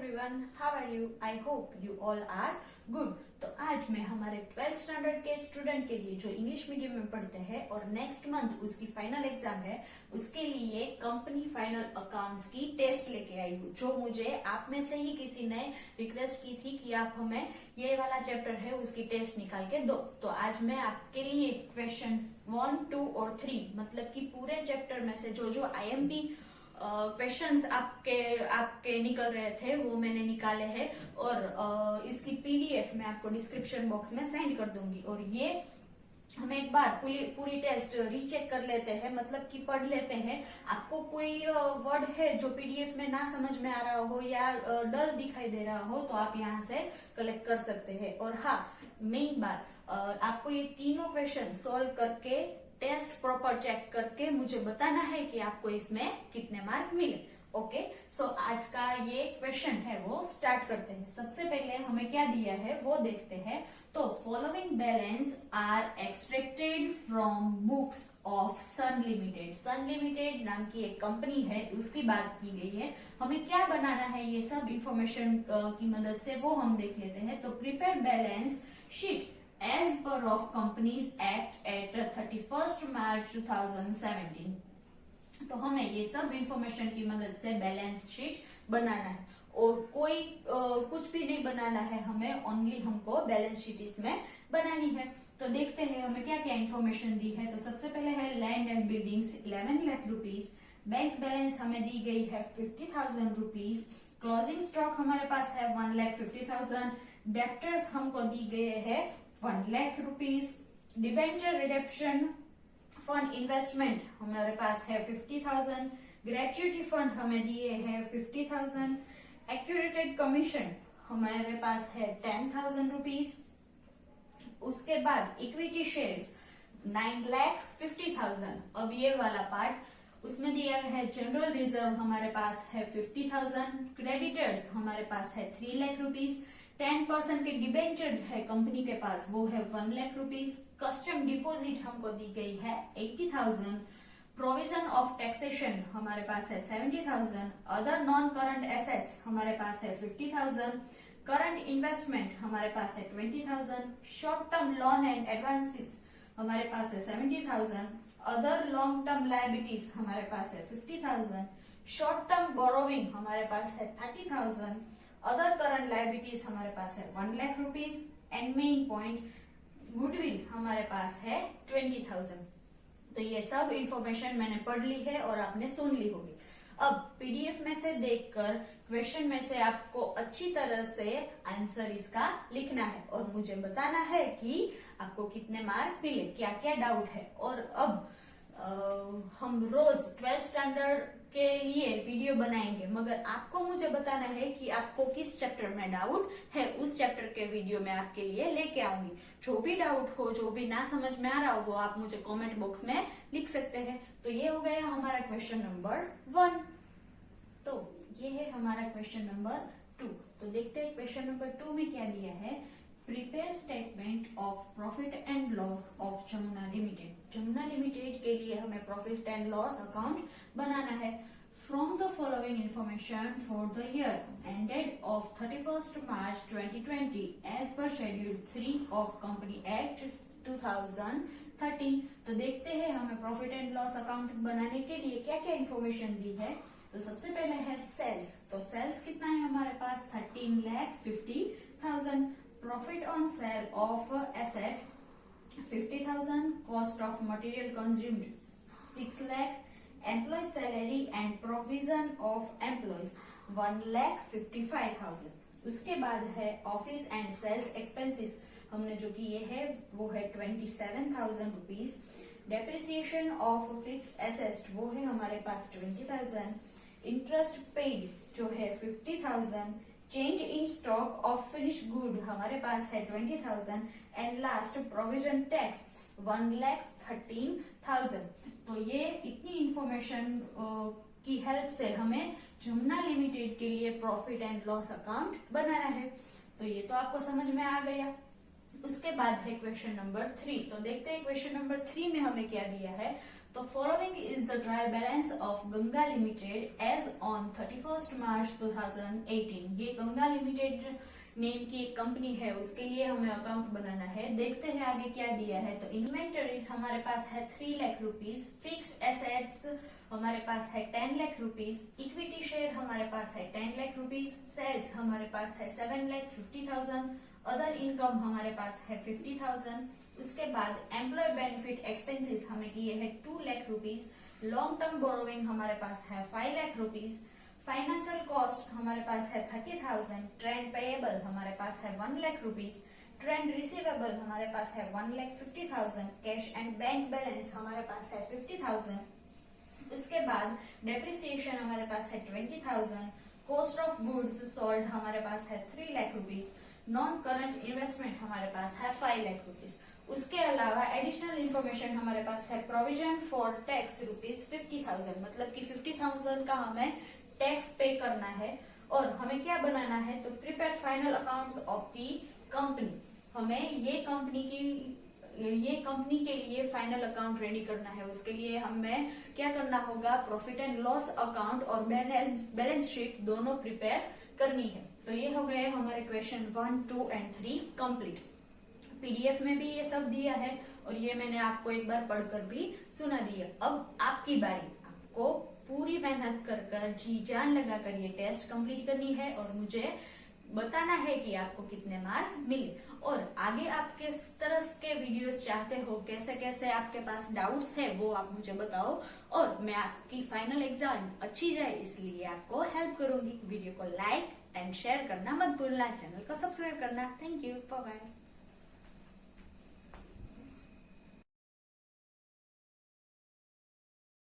everyone, how are you? I hope you all are good. तो आज मैं हमारे 12th स्टैंडर्ड के स्टूडेंट के लिए जो इंग्लिश मीडियम में पढ़ते हैं और नेक्स्ट मंथ उसकी फाइनल एग्जाम है, उसके लिए कंपनी फाइनल अकाउंट्स की टेस्ट लेके आई हूँ, जो मुझे आप में से ही किसी ने रिक्वेस्ट की थी कि आप हमें ये वाला चैप्टर है उसकी टेस्ट निकाल के दो। तो आज मैं आपके लिए क्वेश्चन 1, 2 और 3 मतलब कि पूरे चैप्टर में से जो जो IMP क्वेश्चंस आपके निकल रहे थे वो मैंने निकाले हैं और इसकी PDF मैं आपको डिस्क्रिप्शन बॉक्स में सेंड कर दूंगी। और ये हम एक बार पूरी टेस्ट रीचेक कर लेते हैं, मतलब कि पढ़ लेते हैं। आपको कोई वर्ड है जो PDF में ना समझ में आ रहा हो या डल दिखाई दे रहा हो तो आप यहाँ से कलेक्ट कर सकते हैं। और हाँ, मेन बात, आपको ये तीनों क्वेश्चन सॉल्व करके टेस्ट प्रॉपर चेक करके मुझे बताना है कि आपको इसमें कितने मार्क मिले। ओके, सो आज का ये क्वेश्चन है वो स्टार्ट करते हैं। सबसे पहले हमें क्या दिया है वो देखते हैं। तो following balance are extracted from books of Sun Limited. Sun Limited नाम की एक कंपनी है, उसकी बात की गई है। हमें क्या बनाना है ये सब इंफॉर्मेशन की मदद से वो हम देख लेते हैं। तो prepare balance sheet as per of Companies Act at 31st March 2017। तो हमें ये सब इंफॉर्मेशन की मदद से बैलेंस शीट बनाना है और कोई कुछ भी नहीं बनाना है हमें, ओनली हमको बैलेंस शीट इसमें बनानी है। तो देखते हैं हमें क्या क्या इंफॉर्मेशन दी है। तो सबसे पहले है land and buildings 11 lakh rupees, bank balance हमें दी गई है 50,000 रुपीज, क्लोजिंग स्टॉक हमारे पास है 1,50,000, डेप्टर्स हमको दी गए है 1 lakh rupees, debenture redemption fund investment हमारे पास है 50,000, ग्रेच्युटी फंड हमें दिए हैं 50,000, एक्यूरेटेड कमीशन हमारे पास है 10,000 रुपीज। उसके बाद इक्विटी शेयर्स 9,50,000। अब ये वाला पार्ट उसमें दिया गया है जनरल रिजर्व हमारे पास है 50,000, क्रेडिटर्स हमारे पास है 3 लाख रुपीज, 10% के डिबेंचर है कंपनी के पास वो है 1 लाख रुपीज, कस्टम डिपॉजिट हमको दी गई है 80,000, प्रोविजन ऑफ टैक्सेशन हमारे पास है 70,000, अदर नॉन करंट एसेट्स हमारे पास है 50,000, करंट इन्वेस्टमेंट हमारे पास है 20,000, short term loan and advances हमारे पास है 70,000, अदर लॉन्ग टर्म लायबिलिटीज हमारे पास है 50,000, शॉर्ट टर्म बोरोविंग हमारे पास है 30,000, अदर करंट लायबिलिटीज हमारे पास है 1 lakh rupees and main point goodwill हमारे पास है 20,000। तो ये सब इंफॉर्मेशन मैंने पढ़ ली है और आपने सुन ली होगी। अब PDF में से देखकर क्वेश्चन में से आपको अच्छी तरह से आंसर इसका लिखना है और मुझे बताना है कि आपको कितने मार्क मिले, क्या क्या डाउट है। और अब हम रोज 12th स्टैंडर्ड के लिए वीडियो बनाएंगे, मगर आपको मुझे बताना है कि आपको किस चैप्टर में डाउट है, उस चैप्टर के वीडियो में आपके लिए लेके आऊंगी। जो भी डाउट हो, जो भी ना समझ में आ रहा हो, वो आप मुझे कमेंट बॉक्स में लिख सकते हैं। तो ये हो गया हमारा क्वेश्चन नंबर 1। तो ये है हमारा क्वेश्चन नंबर 2। तो देखते हैं क्वेश्चन नंबर 2 में क्या दिया है। Prepare statement of profit and loss of Jamuna Limited. Jamuna Limited के लिए हमें प्रॉफिट एंड लॉस अकाउंट बनाना है। From the following information for the year ended of 31st March 2020 as per schedule 3 ऑफ कंपनी एक्ट 2013। तो देखते हैं हमें प्रॉफिट एंड लॉस अकाउंट बनाने के लिए क्या क्या इंफॉर्मेशन दी है। तो सबसे पहले है सेल्स। तो सेल्स कितना है हमारे पास 13,50,000, profit on sale of assets 50,000, cost of material consumed 6 lakh, employ salary and provision of employees 1,55,000। उसके बाद है ऑफिस एंड सेल्स एक्सपेंसेस, हमने जो किए है वो है 27,000 rupees, depreciation of fixed assets वो है हमारे पास 20,000, इंटरेस्ट पेड जो है 50,000, change in stock of finish good हमारे पास है 20,000 एंड लास्ट प्रोविजन टैक्स 1,13,000। तो ये इतनी इंफॉर्मेशन की हेल्प से हमें जमुना लिमिटेड के लिए प्रॉफिट एंड लॉस अकाउंट बनाना है। तो ये तो आपको समझ में आ गया। उसके बाद है क्वेश्चन नंबर 3। तो देखते हैं क्वेश्चन नंबर 3 में हमें क्या दिया है। तो following is the trial balance of Ganga Limited as on 31 March 2018। ये गंगा लिमिटेड नेम की एक कंपनी है, उसके लिए हमें अकाउंट बनाना है। देखते हैं आगे क्या दिया है। तो इन्वेंटरीज हमारे पास है 3 लाख रुपीज, फिक्स्ड एसेट्स हमारे पास है 10 लाख रुपीज, इक्विटी शेयर हमारे पास है 10 लाख रुपीज, सेल्स हमारे पास है 7,50,000, अदर इनकम हमारे पास है 50,000। उसके बाद एम्प्लॉय बेनिफिट एक्सपेंसेस हमें किए हैं 2 lakh rupees, long term borrowing हमारे पास है 5 लाख रुपीज, फाइनेंशियल कॉस्ट हमारे पास है 30,000, ट्रेड पेएबल हमारे पास है 1 लाख रुपीज, ट्रेड रिसीवेबल हमारे पास है 1,50,000, कैश एंड बैंक बैलेंस हमारे पास है 50,000। उसके बाद डेप्रिसिएशन हमारे पास है 20,000, कॉस्ट ऑफ गुड्स सोल्ड हमारे पास है 3 lakh rupees, non current investment हमारे पास है 5 लाख रुपीज। उसके अलावा एडिशनल इंफॉर्मेशन हमारे पास है प्रोविजन फॉर टैक्स ₹50,000, मतलब कि 50,000 का हमें टैक्स पे करना है। और हमें क्या बनाना है, तो prepare final accounts of the company. हमें ये कंपनी के लिए फाइनल अकाउंट रेडी करना है। उसके लिए हमें क्या करना होगा, प्रॉफिट एंड लॉस अकाउंट और बैलेंस शीट दोनों प्रिपेयर करनी है। तो ये हो गए हमारे क्वेश्चन 1, 2 एंड 3 कंप्लीट। पीडीएफ में भी ये सब दिया है और ये मैंने आपको एक बार पढ़कर भी सुना दिया। अब आपकी बारी, आपको पूरी मेहनत कर जी जान लगाकर ये टेस्ट कंप्लीट करनी है और मुझे बताना है कि आपको कितने मार्क मिले। और आगे आप किस तरह के वीडियोस चाहते हो, कैसे कैसे आपके पास डाउट्स है, वो आप मुझे बताओ और मैं आपकी फाइनल एग्जाम अच्छी जाए इसलिए आपको हेल्प करूंगी। वीडियो को लाइक एंड शेयर करना मत भूलना, चैनल को सब्सक्राइब करना। Thank you, bye bye.